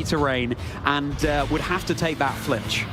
terrain and would have to take that flinch.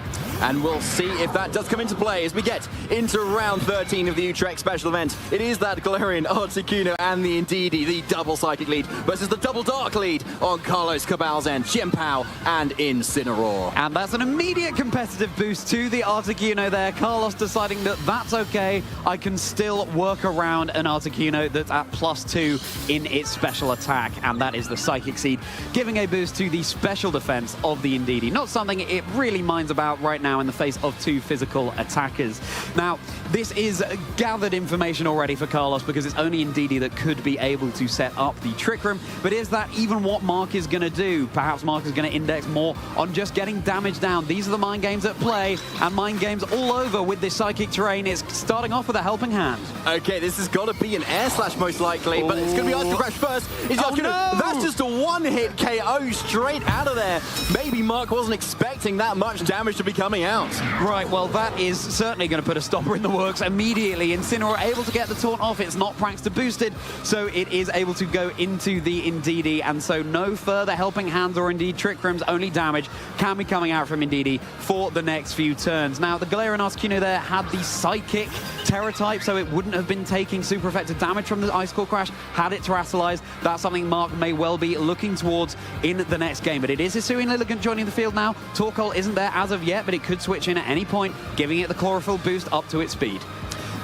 And we'll see if that does come into play as we get into round 13 of the Utrecht special event. It is that Galarian, Articuno, and the Indeedee, the double Psychic lead, versus the double Dark lead on Carlos, Cabal's end, Chien-Pao, and Incineroar. And that's an immediate competitive boost to the Articuno there. Carlos deciding that that's okay. I can still work around an Articuno that's at +2 in its special attack, and that is the Psychic Seed, giving a boost to the special defense of the Indeedee. Not something it really minds about right now in the face of two physical attackers. Now, this is gathered information already for Carlos because it's only Indeedee that could be able to set up the Trick Room. But is that even what Mark is going to do? Perhaps Mark is going to index more on just getting damage down. These are the mind games at play, and mind games all over with this Psychic terrain. It's starting off with a helping hand. Okay, this has got to be an air slash most likely, but it's going to be Icicle Crash first. No! That's just a one-hit KO straight out of there. Maybe Mark wasn't expecting that much damage to be coming out. Right, well, that is certainly going to put a stopper in the works immediately. Incineroar able to get the taunt off. It's not Prankster boosted, so it is able to go into the Indeedee, and so no further helping hands or indeed Trick Rooms, only damage can be coming out from Indeedee for the next few turns. Now, the Galarian Articuno there had the Psychic Terror type, so it wouldn't have been taking super effective damage from the Icicle Crash had it terrestrialized. That's something Mark may well be looking towards in the next game, but it is Hisuian Lilligant joining the field now. Torkoal isn't there as of yet, but it could switch in at any point, giving it the chlorophyll boost up to its speed.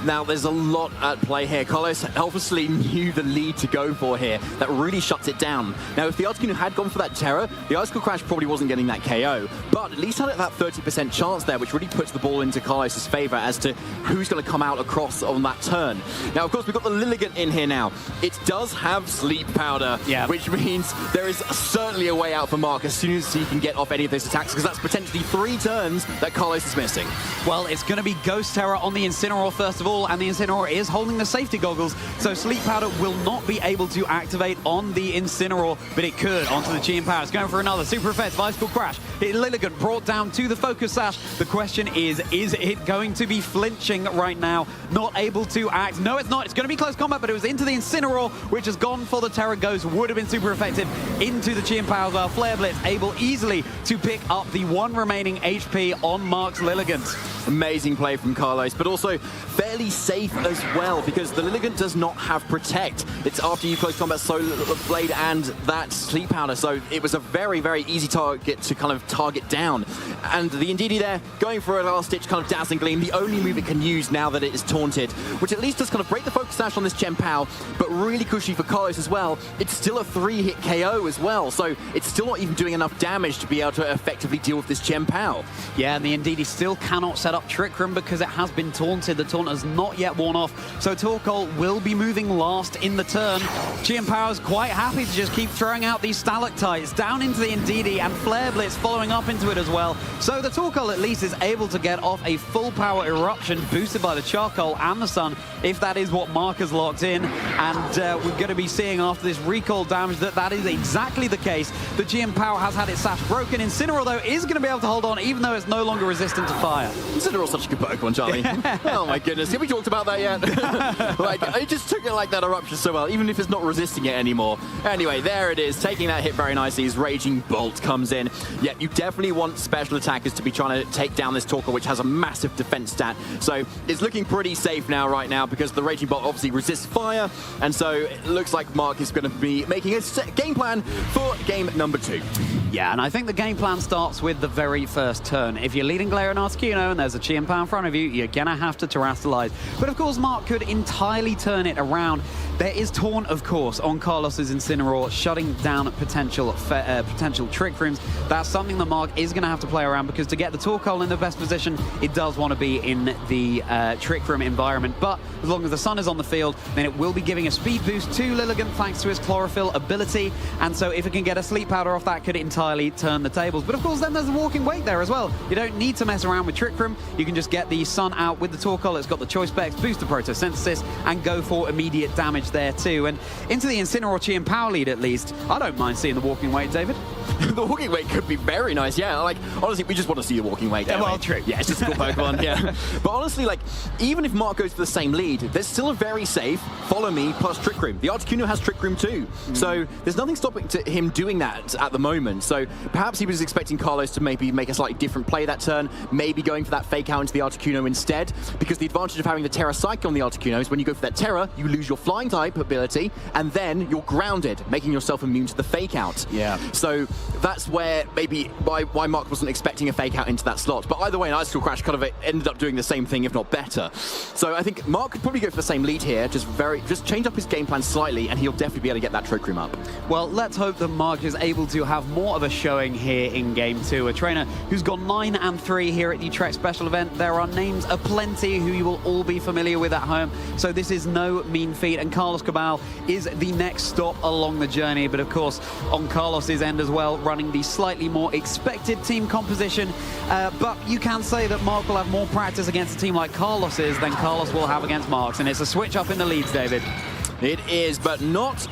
Now, there's a lot at play here. Carlos obviously knew the lead to go for here. That really shuts it down. Now, if the Articuno had gone for that Terror, the Icicle Crash probably wasn't getting that KO, but at least had that 30% chance there, which really puts the ball into Carlos' favor as to who's going to come out across on that turn. Now, of course, we've got the Lilligant in here now. It does have Sleep Powder, which means there is certainly a way out for Mark as soon as he can get off any of those attacks, because that's potentially 3 turns that Carlos is missing. Well, it's going to be Ghost Terror on the Incineroar first of all, and the Incineroar is holding the safety goggles, so Sleep Powder will not be able to activate on the Incineroar, but it could onto the Chien-Pao. It's going for another super effective Icicle Crash. Lilligant brought down to the Focus Sash. The question is it going to be flinching right now? Not able to act. No, it's not. It's going to be close combat, but it was into the Incineroar, which has gone for the Terror Ghost. Would have been super effective into the Chien-Pao. Flare Blitz able easily to pick up the 1 remaining HP on Mark's Lilligant. Amazing play from Carlos, but also fairly safe as well, because the Lilligant does not have Protect. It's after you close combat Solar Blade and that Sleep Powder, so it was a very, very easy target to kind of target down. And the Indeedee there, going for a last-ditch kind of Dazzling Gleam, the only move it can use now that it is taunted, which at least does kind of break the Focus Sash on this Chien-Pao, but really cushy for Carlos as well. It's still a 3-hit KO as well, so it's still not even doing enough damage to be able to effectively deal with this Chien-Pao. Yeah, and the Indeedee still cannot set up Trick Room because it has been taunted. The taunt has not yet worn off, so Torkoal will be moving last in the turn. Chien-Pao is quite happy to just keep throwing out these stalactites down into the Indeedee, and Flare Blitz following up into it as well. So the Torkoal at least is able to get off a full power eruption boosted by the Charcoal and the Sun, if that is what Mark has locked in. And we're going to be seeing after this recall damage that is exactly the case. The Chien-Pao has had its sash broken. Incineroar, though, is going to be able to hold on, even though it's no longer resistant to fire. Incineroar's such a good Pokemon, Charlie. Oh my goodness, have we talked about that yet? Like, it just took it like that eruption so well, even if it's not resisting it anymore. Anyway, there it is, taking that hit very nicely as Raging Bolt comes in. Yeah, you definitely want special attackers to be trying to take down this Torkoal, which has a massive defense stat. So it's looking pretty safe now, right now, because the Raging Bolt obviously resists fire, and so it looks like Mark is going to be making a game plan for game number 2. Yeah, and I think the game plan starts with the very first turn. If you're leading Galarian Articuno and there's a Chien-Pao in front of you, you're gonna have to terrestrialize. But of course, Mark could entirely turn it around. There is Taunt, of course, on Carlos's Incineroar, shutting down potential Trick Rooms. That's something that Mark is going to have to play around, because to get the Torkoal in the best position, it does want to be in the Trick Room environment. But as long as the Sun is on the field, then it will be giving a speed boost to Lilligant thanks to his Chlorophyll ability. And so if it can get a Sleep Powder off, that could entirely turn the tables. But of course, then there's the Walking Weight there as well. You don't need to mess around with Trick Room. You can just get the Sun out with the Torkoal. It's got the Choice Specs, boost the Photosynthesis, and go for immediate damage there too. And into the Incineroar Chien-Pao lead, at least, I don't mind seeing the Walking Weight, David. The Walking Weight could be very nice, yeah. Like, honestly, we just want to see a Walking Weight. Yeah, well, true. Yeah, it's just a cool Pokemon, yeah. But honestly, like, even if Mark goes for the same lead, there's still a very safe Follow Me plus Trick Room. The Articuno has Trick Room too. So there's nothing stopping him doing that at the moment. So perhaps he was expecting Carlos to maybe make a slightly different play that turn, maybe going for that fake out into the Articuno instead, because the advantage of having the Terra Psyche on the Articuno is when you go for that Terra, you lose your flying type ability, and then you're grounded, making yourself immune to the fake out. Yeah. So that's where maybe why Mark wasn't expecting a fake out into that slot. But either way, an Icicle Crash kind of ended up doing the same thing, if not better. So I think Mark could probably go for the same lead here, just change up his game plan slightly, and he'll definitely be able to get that Trick Room up. Well, let's hope that Mark is able to have more of a showing here in Game 2. A trainer who's gone 9-3 here at the Utrecht special event. There are names aplenty who you will all be familiar with at home, so this is no mean feat, and Carlos Cabal is the next stop along the journey. But of course, on Carlos's end as well, running the slightly more expected team composition. But you can say that Mark will have more practice against a team like Carlos's than Carlos will have against Mark's, and it's a switch up in the leads, David. It is, but not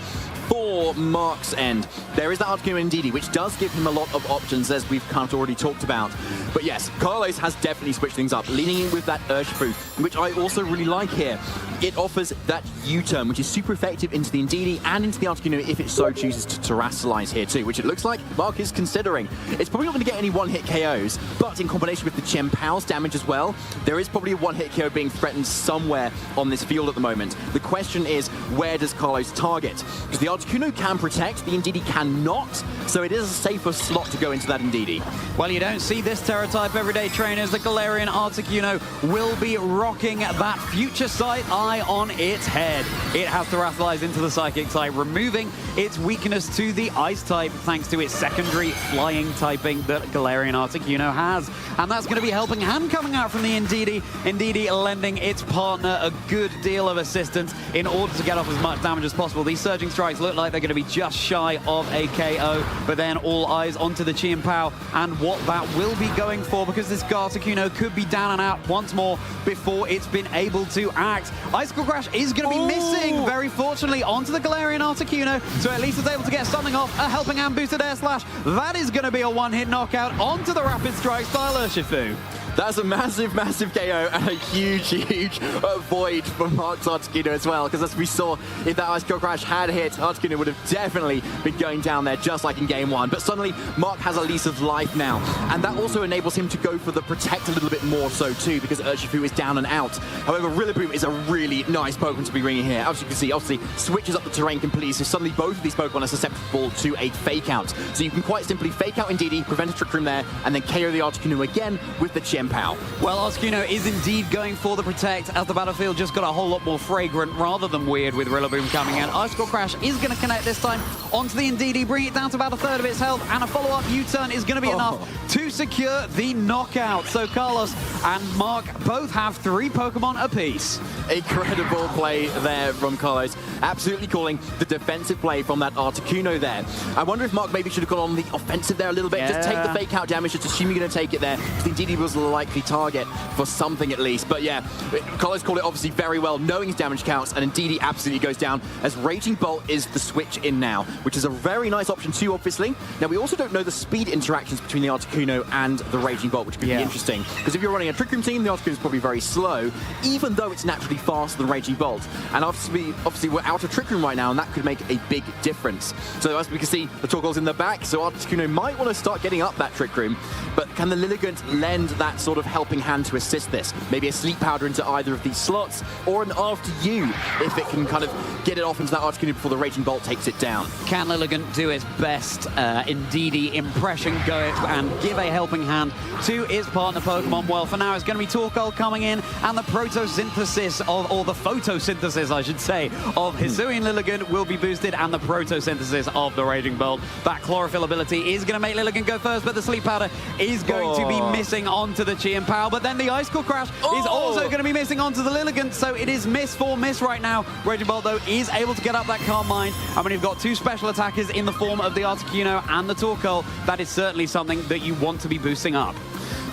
for Mark's end. There is that Articuno in Ndidi, which does give him a lot of options, as we've kind of already talked about. But yes, Carlos has definitely switched things up, leaning in with that Urshifu, which I also really like here. It offers that U-turn, which is super effective into the Ndidi and into the Articuno if it so chooses to terrestrialize here too, which it looks like Mark is considering. It's probably not going to get any one-hit KOs, but in combination with the Chen Pao's damage as well, there is probably a one-hit KO being threatened somewhere on this field at the moment. The question is, where does Carlos target? Because the Articuno can protect, the Ndidi cannot, so it is a safer slot to go into that Ndidi. Well, you don't see this Terra type everyday, trainers. The Galarian Articuno will be rocking that future sight eye on its head. It has terrestrialized into the Psychic type, removing its weakness to the Ice type thanks to its secondary flying typing that Galarian Articuno has. And that's going to be helping hand coming out from the Ndidi. Ndidi lending its partner a good deal of assistance in order to get off as much damage as possible. These Surging Strikes look like they're going to be just shy of a KO, but then all eyes onto the Chen Pao and what that will be going for, because this Articuno could be down and out once more before it's been able to act. Icicle Crash is going to be missing, very fortunately, onto the Galarian Articuno, so at least it's able to get something off. A helping hand boosted air slash. That is going to be a one-hit knockout onto the Rapid Strike style Urshifu. That's a massive, massive KO and a huge, huge void for Mark's Articuno as well, because as we saw, if that Icicle Crash had hit, Articuno would have definitely been going down there just like in Game 1. But suddenly, Mark has a lease of life now, and that also enables him to go for the Protect a little bit more so too, because Urshifu is down and out. However, Rillaboom is a really nice Pokemon to be bringing here. As you can see, obviously, switches up the terrain completely, so suddenly both of these Pokemon are susceptible to a Fake Out. So you can quite simply Fake Out Ndidi, prevent a Trick Room there, and then KO the Articuno again with the Chen Pao. Well, Articuno is indeed going for the Protect, as the battlefield just got a whole lot more fragrant rather than weird with Rillaboom coming in. Icicle Crash is going to connect this time onto the Ndidi, bring it down to about a third of its health, and a follow-up U-turn is going to be enough to secure the knockout. So Carlos and Mark both have 3 Pokemon apiece. Incredible play there from Carlos. Absolutely calling the defensive play from that Articuno there. I wonder if Mark maybe should have gone on the offensive there a little bit. Yeah. Just take the Fake Out damage, just assume you're going to take it there. The Ndidi was the likely target for something at least. But yeah, Carlos called it obviously very well, knowing his damage counts, and Ndidi absolutely goes down as Raging Bolt is the switch in now, which is a very nice option too, obviously. Now, we also don't know the speed interactions between the Articuno and the Raging Bolt, which could be interesting, because if you're running a Trick Room team, the Articuno is probably very slow, even though it's naturally faster than Raging Bolt. And obviously we're out of Trick Room right now, and that could make a big difference. So as we can see, the Torkoal's in the back, so Articuno might want to start getting up that Trick Room, but can the Lilligant lend that sort of helping hand to assist this? Maybe a Sleep Powder into either of these slots, or an After You, if it can kind of get it off into that Articuno before the Raging Bolt takes it down. Can Lilligant do its best Ndidi impression, go it and give a helping hand to its partner Pokemon? Well, for now, it's going to be Torkoal coming in, and the photosynthesis or the photosynthesis, I should say, of Hisuian Lilligant will be boosted, and the photosynthesis of the Raging Bolt. That Chlorophyll ability is going to make Lilligant go first, but the Sleep Powder is going to be missing onto the Chen Pao, but then the Icicle Crash is also going to be missing onto the Lilligant, so it is miss for miss right now. Raging Bolt, though, is able to get up that Calm Mind, and when you've got 2 special attackers in the form of the Articuno and the Torkoal, that is certainly something that you want to be boosting up.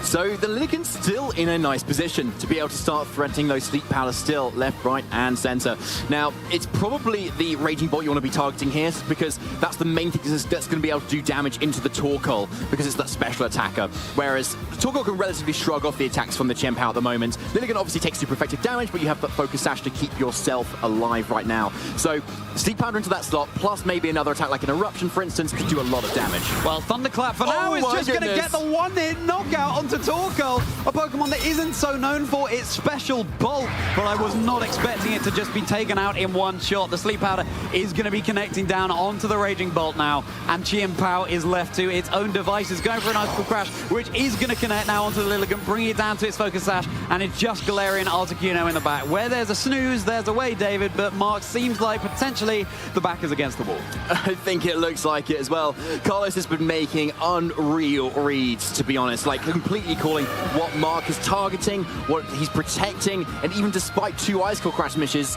So the Lilligant's still in a nice position to be able to start threatening those sleep powders still, left, right, and center. Now, it's probably the Raging Bolt you want to be targeting here, because that's the main thing that's going to be able to do damage into the Torkoal, because it's that special attacker. Whereas Torkoal can relatively shrug off the attacks from the Chien Pao at the moment. Lilligant obviously takes super effective damage, but you have that Focus Sash to keep yourself alive right now. So Sleep Powder into that slot, plus maybe another attack like an Eruption, for instance, could do a lot of damage. Well, Thunderclap for now is just going to get the one-hit knockout onto Torkoal, a Pokemon that isn't so known for its special bulk, but I was not expecting it to just be taken out in one shot. The Sleep Powder is going to be connecting down onto the Raging Bolt now, and Chien Pao is left to its own devices, going for an Icicle Crash, which is going to connect now onto the Lilligant, bringing it down to its Focus Sash, and it's just Galarian Articuno in the back. Where there's a snooze, there's a way, David, but Mark seems like potentially the back is against the wall. I think it looks like it as well. Carlos has been making unreal reads, to be honest, like completely calling what Mark is targeting, what he's protecting, and even despite 2 Icicle Crash misses,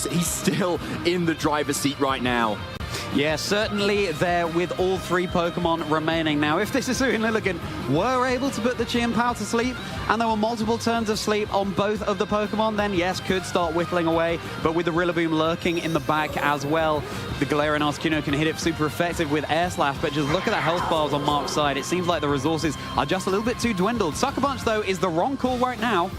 he's still in the driver's seat right now. Yeah, certainly there with all 3 Pokemon remaining. Now, if this Hisuian Lilligant were able to put the Chien Pao to sleep, and there were multiple turns of sleep on both of the Pokemon, then yes, could start whittling away. But with the Rillaboom lurking in the back as well, the Galarian Articuno can hit it super effective with Air Slash, but just look at the health bars on Mark's side. It seems like the resources are just a little bit too dwindled. Sucker Punch, though, is the wrong call right now.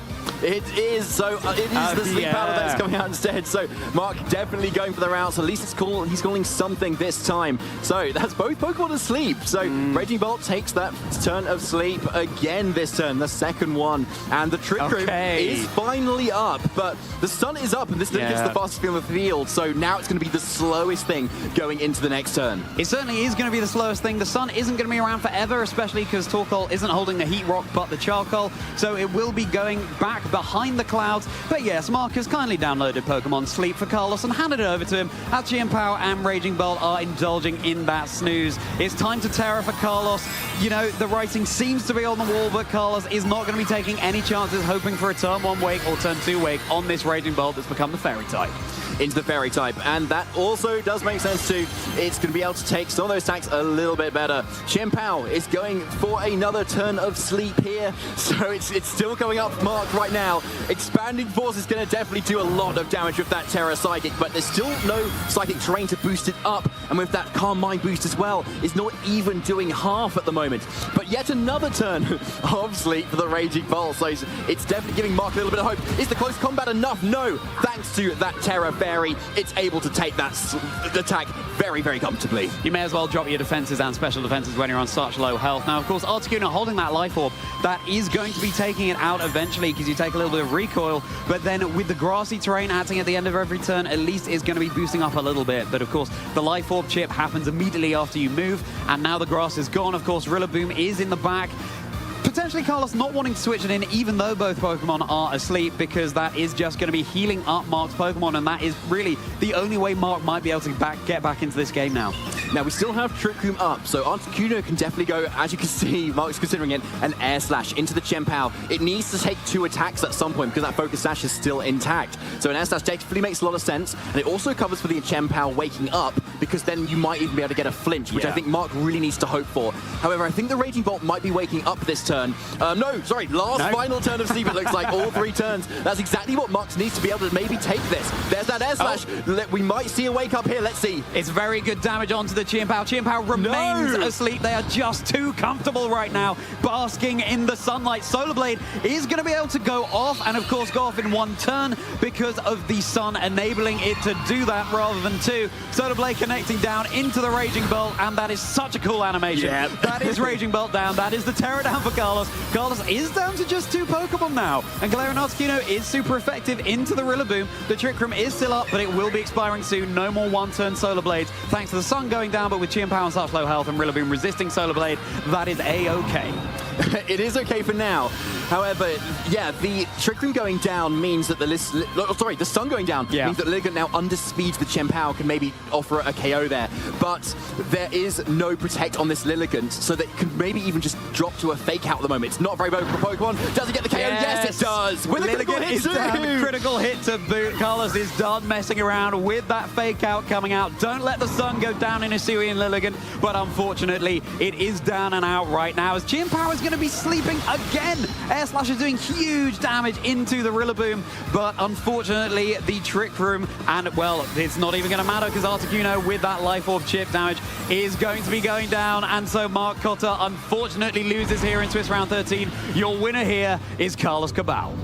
It is, so it is the Sleep Powder that's coming out instead. So Mark definitely going for the route. So at least he's calling something this time. So that's both Pokemon asleep. So Raging Bolt takes that turn of sleep again this turn, the second one. And the Trick Room is finally up, but the sun is up and this is the fastest field in the field. So now it's going to be the slowest thing going into the next turn. It certainly is going to be the slowest thing. The sun isn't going to be around forever, especially because Torkoal isn't holding the Heat Rock but the Charcoal. So it will be going back behind the clouds. But yes, Mark has kindly downloaded Pokemon Sleep for Carlos and handed it over to him as Chien Pao and Raging Bolt are indulging in that snooze. It's time to Terra for Carlos. You know, the writing seems to be on the wall, but Carlos is not going to be taking any chances, hoping for a turn 1 wake or turn 2 wake on this Raging Bolt that's become the Fairy type. Into the Fairy type, and that also does make sense too. It's going to be able to take some of those attacks a little bit better. Chien Pao is going for another turn of sleep here, so it's still going up Mark right now. Expanding Force is going to definitely do a lot of damage with that Terra Psychic, but there's still no Psychic Terrain to boost it up, and with that Calm Mind boost as well, it's not even doing half at the moment. But yet another turn of sleep for the Raging Bolt, so it's definitely giving Mark a little bit of hope. Is the close combat enough? No, thanks to that Terra Fairy, it's able to take that attack very, very comfortably. You may as well drop your defenses and special defenses when you're on such low health. Now, of course, Articuno holding that Life Orb, that is going to be taking it out eventually because you take a little bit of recoil, but then with the grassy terrain acting at the end of every turn, at least is going to be boosting up a little bit. But of course, the Life Orb chip happens immediately after you move, and now the grass is gone. Of course, Rillaboom is in the back. Potentially Carlos not wanting to switch it in, even though both Pokemon are asleep, because that is just going to be healing up Mark's Pokemon, and that is really the only way Mark might be able to get back into this game now. Now, we still have Trick Room up, so Articuno can definitely go, as you can see, Mark's considering it, an Air Slash into the Chien Pao. It needs to take 2 attacks at some point because that Focus Sash is still intact. So an Air Slash definitely makes a lot of sense, and it also covers for the Chien Pao waking up, because then you might even be able to get a flinch, which I think Mark really needs to hope for. However, I think the Raging Bolt might be waking up this turn. Final turn of sleep, it looks like, all 3 turns. That's exactly what Mark needs to be able to maybe take this. There's that Air Slash. We might see a wake up here. Let's see. It's very good damage onto the Chien Pao. Chien Pao remains asleep. They are just too comfortable right now, basking in the sunlight. Solar Blade is going to be able to go off, and of course go off in 1 turn because of the sun enabling it to do that rather than 2. Solar Blade connecting down into the Raging Bolt, and that is such a cool animation. That is Raging Bolt down. That is the Terra down for Carlos. Carlos is down to just 2 Pokemon now, and Galarian Articuno is super effective into the Rillaboom. The Trick Room is still up, but it will be expiring soon. No more 1-turn Solar Blades, thanks to the sun going down, but with Chien Pao on such low health and Rillaboom resisting Solar Blade, that is A-okay. It is okay for now. However, yeah, the Trick Room going down means that the sun going down means that Lilligant now underspeeds the Chien Pao, can maybe offer a KO there. But there is no Protect on this Lilligant, so that it could maybe even just drop to a Fake Out at the moment. It's not a very vocal Pokemon. Does it get the KO? Yes, it does. With a critical hit too. Critical hit to boot. Carlos is done messing around with that Fake Out coming out. Don't let the sun go down in Hisuian Lilligant, but unfortunately, it is down and out right now as Chien Pao is going going to be sleeping again. Air Slash is doing huge damage into the Rillaboom, but unfortunately the Trick Room, and well, it's not even going to matter because Articuno with that Life Orb chip damage is going to be going down, and so Mark Cotter unfortunately loses here in Swiss round 13. Your winner here is Carlos Cabal.